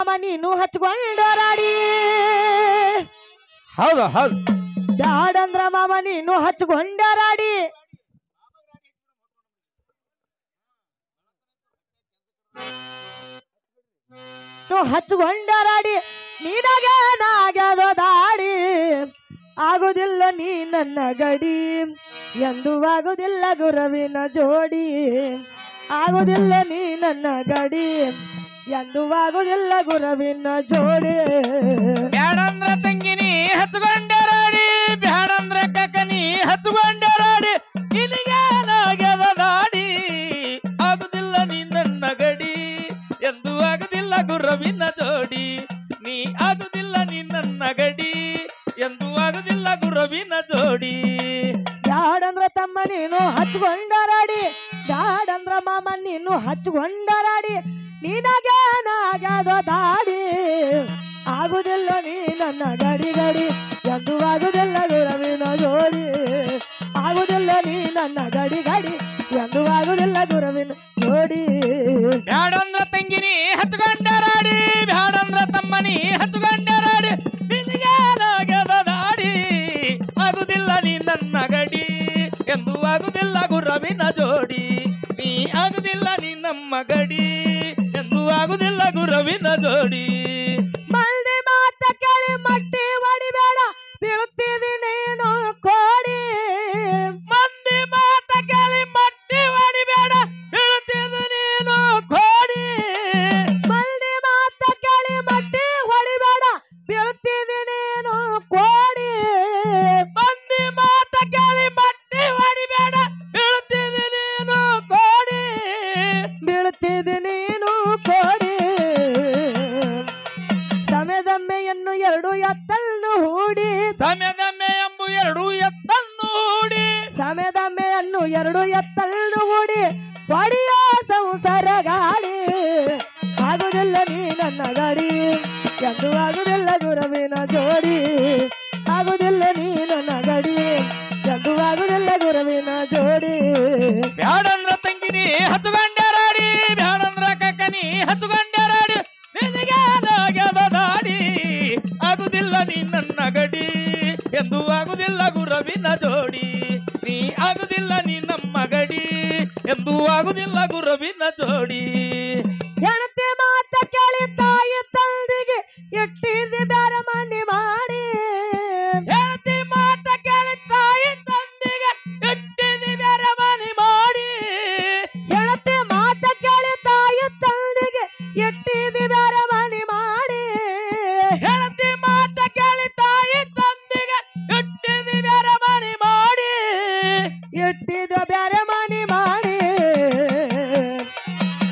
ಮಾಮ ನೀನು ಹಚ್ಕೊಂಡರಾಡಿ ಹೌದು ಹೌದು ಬ್ಯಾಡಂದ್ರ ಮಾಮ ನೀನು ಹಚ್ಕೊಂಡರಾಡಿ ಹಚ್ಕೊಂಡರಾಡಿ ನಿನಗೇನಾಗ್ಯದ ದಾಡಿ ಆಗುದಿಲ್ಲ ನೀ ನನ್ನ ಗಡಿ ಎಂದು ಆಗುದಿಲ್ಲ ಗುರುವಿನ ಜೋಡಿ ಆಗುದಿಲ್ಲ ನೀ ನನ್ನ ಗಡಿ ಎಂದು ಆಗುದಿಲ್ಲ ಗುರುವಿನ ಜೋಡಿ ಬ್ಯಾಡಂದ್ರ ತಂಗಿನಿ ಹಚ್ಕೊಂಡರಾಡಿ ಬ್ಯಾಡಂದ್ರ ಕಕ್ಕನಿ ಹಚ್ಕೊಂಡರಾಡಿ ನಿನಗೇನಾಗ್ಯದ ದಾಡಿ ಆಗುದಿಲ್ಲ ನೀ ನನ್ನ ಗಡಿ ಎಂದು ಆಗುದಿಲ್ಲ ಗುರುವಿನ ಜೋಡಿ ನೀ ಆಗುದಿಲ್ಲ ನೀ ನನ್ನ ಗಡಿ ಎಂದು ಆಗುದಿಲ್ಲ ಗುರುವಿನ ಜೋಡಿ ಬ್ಯಾಡಂದ್ರ ತಮ್ಮ ನೀನು ಹಚ್ಕೊಂಡರಾಡಿ ಬ್ಯಾಡಂದ್ರ ಮಾಮ ನೀನು ಹಚ್ಕೊಂಡರಾಡಿ ನಿನಗೇನಾಗ್ಯದ ದಾಡಿ ಆಗುದಿಲ್ಲ ನೀ ನನ್ನ ಗಡಿ ಗಡಿ ಎಂದು ಆಗುದಿಲ್ಲ ಗುರುವಿನ ಜೋಡಿ ಆಗುದಿಲ್ಲ ನೀ ನನ್ನ ಗಡಿ ಗಡಿ ಎಂದು ಆಗುದಿಲ್ಲ ಗುರುವಿನ ಜೋಡಿ ಬ್ಯಾಡಂದ್ರ ತಂಗಿನಿ ಹಚ್ಕೊಂಡರಾಡಿ ಬ್ಯಾಡಂದ್ರ ತಮ್ಮನಿ ಹಚ್ಕೊಂಡರಾಡಿ ನಿನಗೇನಾಗ್ಯದ ದಾಡಿ ಆಗುದಿಲ್ಲ ನೀ ನನ್ನ ಗಡಿ ಎಂದು ಆಗುದಿಲ್ಲ ಗುರುವಿನ ಜೋಡಿ ನೀ ಆಗುದಿಲ್ಲ ನೀ ನಮ್ಮ ಗಡಿ ಎಂದು ಆಗುದಿಲ್ಲ ಗುರುವಿನ ಜೋಡಿ ಮಂದಿ ಮಾತ ಕೇಳಿ ಮಟ್ಟಿ ಹೊಡಿಬೇಡ ಬೀಳ್ತಿದಿ ನೀನು ಕೋಡಿ ಮಂದಿ ಮಾತ ಕೇಳಿ ಮಟ್ಟಿ ಹೊಡಿಬೇಡ ಬೀಳ್ತಿದಿ ನೀನು ಕೋಡಿ ಮಂದಿ ಮಾತ ಕೇಳಿ ಮಟ್ಟಿ ಹೊಡಿಬೇಡ ಬೀಳ್ತಿದಿ ನೀನು ಕೋಡಿ ಮಂದಿ ಮಾತ ಕೇಳಿ ಮಟ್ಟಿ ಹೊಡಿಬೇಡ ಬೀಳ್ತಿದಿ ನೀನು ಕೋಡಿ ಬೀಳ್ತಿದಿ ನೀನು ಕೋಡಿ ಸಮಯದಮ್ಮೆಯನ್ನು ಎರಡು ಎತ್ತನ್ನು ಹೂಡಿ ಸಮಯದಮ್ಮೆ ಎಂಬು ಎರಡು ಎತ್ತನ್ನು ಹೂಡಿ ಸಮಯದಮ್ಮೆಯನ್ನು ಎರಡು ಎತ್ತನ್ನು ಹೂಡಿ ಹೊಡಿಯೋ ಸಂಸಾರ ಗಾಡಿ ಆಗುದಿಲ್ಲ ನೀ ನನ್ನ ಗಾಡಿ ಎಂದು ಆಗುದಿಲ್ಲ ಗುರುವಿನ ಜೋಡಿ ಆಗುದಿಲ್ಲ ನೀ ನನ್ನ ಗಡಿ ಎಂದು ಆಗುದಿಲ್ಲ ಗುರುವಿನ ಜೋಡಿ ಬ್ಯಾಡಂದ್ರ ತಂಗಿನಿ ಹಚ್ಕೊಂಡರಾಡಿ ಬ್ಯಾಡಂದ್ರ ಕಕ್ಕನಿ ಹಚ್ಕೊಂಡರಾಡಿ ನಿನಗೇನಾಗ್ಯದ ದಾಡಿ ಆಗುದಿಲ್ಲ ನೀ ನನ್ನ ಗಡಿ ಎಂದು ಆಗುದಿಲ್ಲ ಗುರುವಿನ ಜೋಡಿ ನೀ ಆಗುದಿಲ್ಲ ನೀ ನಮ್ಮ ಗಡಿ ಎಂದು ಆಗುದಿಲ್ಲ ಗುರುವಿನ ಜೋಡಿ ಹೆಣತಿ ಮಾತ ಕೇಳಿ ತಾಯಿ ತಂದಿಗೆ ಇಟ್ಟಿದ್ದಿ ಬ್ಯಾರ ಮನೆ ಮಾಡಿ ಹೆಣತಿ ಮಾತ ಕೇಳಿ ತಾಯಿ ತಂದಿಗೆ ಇಟ್ಟಿದ್ದಿ ಬ್ಯಾರ ಮನೆ ಮಾಡಿ ಹೆಣತಿ ಮಾತ ಕೇಳಿ ತಾಯಿ ತಂದಿಗೆ ಇಟ್ಟಿದ್ದಿ ಬ್ಯಾರ ಮನೆ ಮಾಡಿ ಹೆಣತಿ ಮಾತ ಕೇಳಿ ತಾಯಿ ತಂದಿಗೆ ಇಟ್ಟಿದ್ದಿ ಬ್ಯಾರ ಮನೆ ಮಾಡಿ ಇಟ್ಟಿದ ಬ್ಯಾರ ಮನೆ ಮಾಡಿ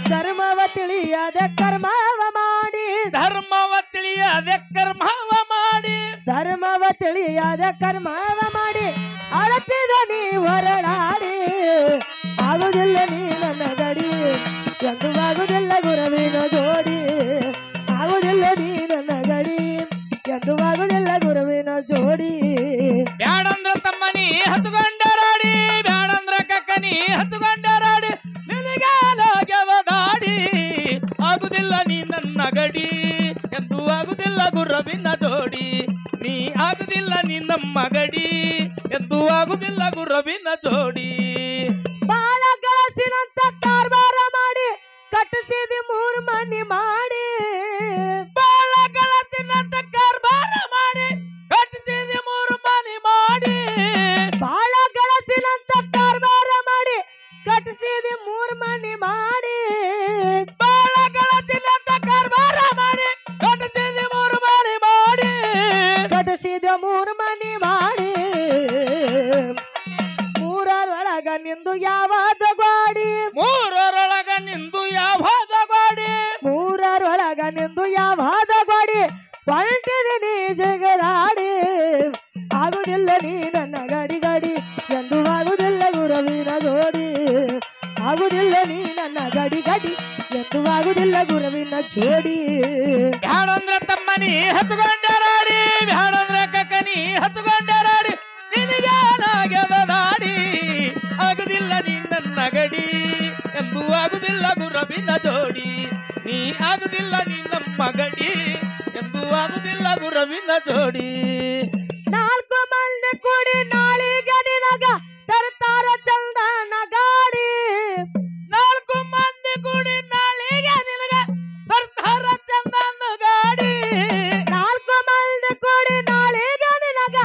ಧರ್ಮವ ತಿಳಿಯದ ಕರ್ಮವ ಮಾಡಿ ಧರ್ಮವ ತಿಳಿಯದ ಕರ್ಮವ ಮಾಡಿ ಧರ್ಮವ ತಿಳಿಯದ ಕರ್ಮವ ಮಾಡಿ ಅಳತಿದ ನೀ ಹೊರಡಾಡಿ ಆಗುದಿಲ್ಲ ನೀ ನನ್ನ ಗಡಿ ಎಂದು ಆಗುದಿಲ್ಲ ಗುರುವಿನ ಜೋಡಿ ಆಗುದಿಲ್ಲ ನೀ ನನ್ನ ಗಡಿ ಎಂದು ಆಗುದಿಲ್ಲ ಗುರುವಿನ ಜೋಡಿ ಬ್ಯಾಡಂದ್ರ ತಮ್ಮನಿ ಹತ್ಕೊಂಡರಾಡಿ ಬ್ಯಾಡಂದ್ರ ಕಕ್ಕನಿ ಹತ್ಕೊಂಡರಾಡಿ ನಿನಗೇನಾಗ್ಯದ ದಾಡಿ ಆಗುದಿಲ್ಲ ನೀ ನನ್ನ ಗಡಿ ಎಂದು ಆಗುದಿಲ್ಲ ಗುರುವಿನ ಜೋಡಿ ನೀ ಆಗುದಿಲ್ಲ ನೀ ನಮ್ಮ ಗಡಿ ಎಂದು ಆಗುದಿಲ್ಲ ಗುರುವಿನ ಜೋಡಿ ಬಾಳ ಗಳಸಿನಂತ ಕಾರ್ಬಾರ ಮಾಡಿ ಕಟ್ಟಿಸಿದಿ ಮೂರು ಮನಿ ಮಾಡಿ ಬಾಳ ಗಳಸಿನಂತ ಕಾರ್ಬಾರ ಮಾಡಿ ಕಟ್ಟಿಸಿದಿ ಮೂರು ಮನಿ ಮಾಡಿ ಬಾಳ ಗಳಸಿನಂತ ಕಾರ್ಬಾರ ಮಾಡಿ ಕಟ್ಟಿಸಿದಿ ಮೂರು ಮನಿ ಮಾಡಿ ಬಾಳ ಗಳಸಿನಂತ ಕಾರ್ಬಾರ ಮಾಡಿ ಕಟ್ಟಿಸಿದಿ ಮೂರು ಮನಿ ಮಾಡಿ ಕಟ್ಟಿಸಿದ ಮೂರು ಮನಿ ಮಾಡಿ ಮೂರರೊಳಗ ನಿಂದು ಯಾವಾದ ಗಾಡಿ ಮೂರರೊಳಗ ನಿಂದು ಯಾವಾದ ಗಾಡಿ ಮೂರರೊಳಗ ನಿಂದು ಯಾವಾದ ಗಾಡಿ ಹೊಂಟಿದಿ ನೀ ಜಗರಾಡಿ ಆಗುದಿಲ್ಲ ನೀ ನನ್ನ ಗಡಿ ಗಡಿ ಎಂದು ಆಗುದಿಲ್ಲ ಗುರುವಿನ ಜೋಡಿ ಆಗುದಿಲ್ಲ ನೀ ನನ್ನ ಗಡಿ ಗಡಿ ಎಂದು ಆಗುದಿಲ್ಲ ಗುರುವಿನ ಜೋಡಿ ಬ್ಯಾಡಂದ್ರ ತಮ್ಮನಿ ಹತ್ಕೊಂಡರಾಡಿ ಬ್ಯಾಡಂದ್ರ ಕಕ್ಕನಿ ಹತ್ಕೊಂಡರಾಡಿ ನಿನಗೇನಾಗ್ಯದ ದಾಡಿ ಆಗುದಿಲ್ಲ ನೀ ನನ್ನ ಗಡಿ ಎಂದು ಆಗುದಿಲ್ಲ ಗುರುವಿನ ಜೋಡಿ ನೀ ಆಗುದಿಲ್ಲ ನೀ ನಮ್ಮ ಗಡಿ ಎಂದು ಆಗುದಿಲ್ಲ ಗುರುವಿನ ಜೋಡಿ. ನಾಲ್ಕು ಮಂದಿ ಕೂಡಿ ನಾಳಿಗೆ ನಿನಗ ತರ್ತಾರ ಚಂದನ ಗಾಡಿ. ನಾಲ್ಕು ಮಂದಿ ಕೂಡಿ ನಾಳಿಗೆ ನಿನಗ ತರ್ತಾರ ಚಂದನ ಗಾಡಿ. ನಾಲ್ಕು ಮಂದಿ ಕೂಡಿ ನಾಳಿಗೆ ನಿನಗ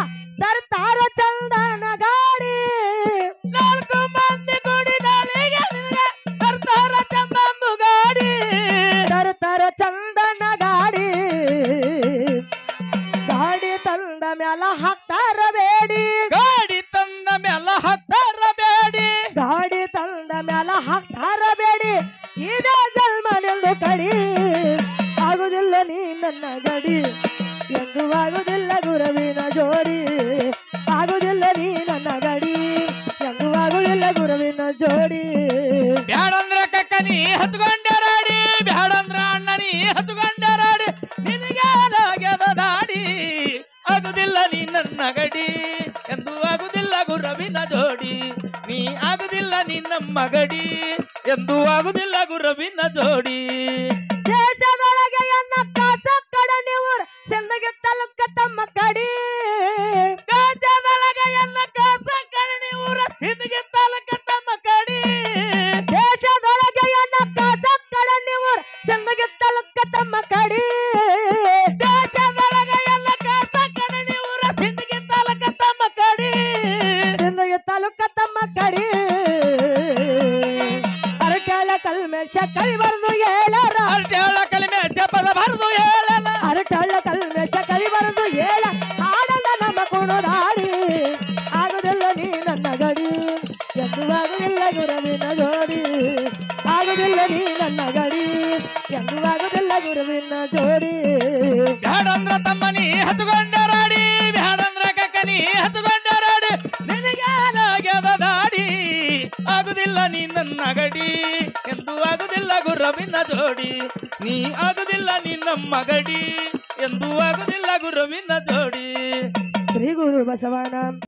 ತರ್ತಾರ ಚಂದನ ಗಾಡಿ. ನಾಲ್ಕು ಮಂದಿ ಕೂಡಿ ನಾಳಿಗೆ ನಿನಗ ತರ್ತಾರ ಚಂದನ ಗಾಡಿ. ತರ್ತಾರ ಚಂದನ ಗಾಡಿ. ಗಾಡಿ ತಂದ ಮ್ಯಾಲ ಹಾಕ್ತಾರ ಬೇಡಿ. ಗಾಡಿ ತಂದ ಮ್ಯಾಲ ಹಾಕ್ತಾರ ಬೇಡಿ. ಗಾಡಿ ತಂದ ಮ್ಯಾಲ ಹಾಕ್ತಾರ ಬೇಡಿ. ಇದೇ ಜನ್ಮ ನಿಂದು ಕಡಿ ಆಗುದಿಲ್ಲ ನೀ ನನ್ನ ಗಡಿ ಎಂದು ಆಗುದಿಲ್ಲ ಗುರುವಿನ ಜೋಡಿ. ಆಗುದಿಲ್ಲ ನೀ ನನ್ನ ಗಡಿ ಎಂದು ಆಗುದಿಲ್ಲ ಗುರುವಿನ ಜೋಡಿ. ಬ್ಯಾಡಂದ್ರ ಕಕ್ಕ ನೀ ಹಚ್ಕೊಂಡರಾಡಿ, ಬ್ಯಾಡಂದ್ರ ಅಣ್ಣ ನೀ ಹಚ್ಕೊಂಡರಾಡಿ. ನಿನಗಾಲಾಗ್ಯದ ದಾಡಿ ಆಗುದಿಲ್ಲ ನೀ ನನ್ನ ಗಡಿ ಎಂದು ಆಗುದಿಲ್ಲ ಗುರುವಿನ ಜೋಡಿ. ನೀ ಆಗುದಿಲ್ಲ ನೀ ನಮ್ಮ ಗಡಿ ಎಂದು ಆಗುದಿಲ್ಲ ಗುರುವಿನ ಜೋಡಿ. ದೇಶದೊಳಗೆ ಎನ್ನ ಕಾಸ ಕಡ ನೀವು ಚಂದಗೆ ತಲುಕ ತಮ್ಮ ಕಡಿ. ದೇಶದೊಳಗೆ ಎನ್ನ ಕಾಸ ಕರಣಿ ಊರ ಸಿಂದಗಿ ತಾಲೂಕ ತಮ್ಮ ಕಡಿ. ದೇಶದೊಳಗೆ ಎನ್ನ ಕಾಸ ಕಡ ನೀವು ಚಂದಗೆ ತಲುಕ ತಮ್ಮ ಕಡಿ. ದೇಶದೊಳಗೆ ಎಲ್ಲ ಕಾಸ ಕರಣಿ ಊರ ಸಿಂದಗಿ ತಾಲೂಕ ತಮ್ಮ ಕಡಿ. ಚಂದಗೆ ತಲುಕ ತಮ್ಮ ಕಡಿ. ಅರಟಾಳ ಕಲ್ಮೇಶ ಕೈ ಬರೆದು ಹೇಳರ. ಅರ್ಟ್ಯಾಳ ಕಲಿಮೆ ಜಪದ ಬರೆದು ಹೇಳನ. ಅರಟಾಳ ಕಲ್ಮೇಶ ಕೈ ಬರೆದು ಹೇಳ ಆನಂದ ನಮ್ಮ ಕುಣದಾಡಿ. ಆಗುದಿಲ್ಲ ನೀ ನನ್ನ ಗಡಿ ಎಂದು ಆಗುದಿಲ್ಲ ಗುರುವಿನ ಜೋಡಿ. ಆಗುದಿಲ್ಲ ನೀ ನನ್ನ ಗಡಿ ಎಂದು ಆಗುದಿಲ್ಲ ಗುರುವಿನ ಜೋಡಿ. ಬ್ಯಾಡಂದ್ರ ತಮ್ಮ ನೀ ಹಚ್ಕೊಂಡರಾಡಿ, ಬ್ಯಾಡಂದ್ರ ಕಕ್ಕ ನೀ ಹಚ್ಕೊಂಡರಾಡಿ. ನಿನಗಾಲಾಗ್ಯದ ದಾಡಿ ಆಗುದಿಲ್ಲ ನೀ ನನ್ನ ಗಡಿ ಎಂದು ಆಗುದಿಲ್ಲ ಗುರುವಿನ ಜೋಡಿ. ನೀ ಆಗುದಿಲ್ಲ ನೀ ನಮ್ಮ ಗಡಿ ಎಂದು ಆಗುದಿಲ್ಲ ಗುರುವಿನ ಜೋಡಿ. ಶ್ರೀ ಗುರು ಬಸವನ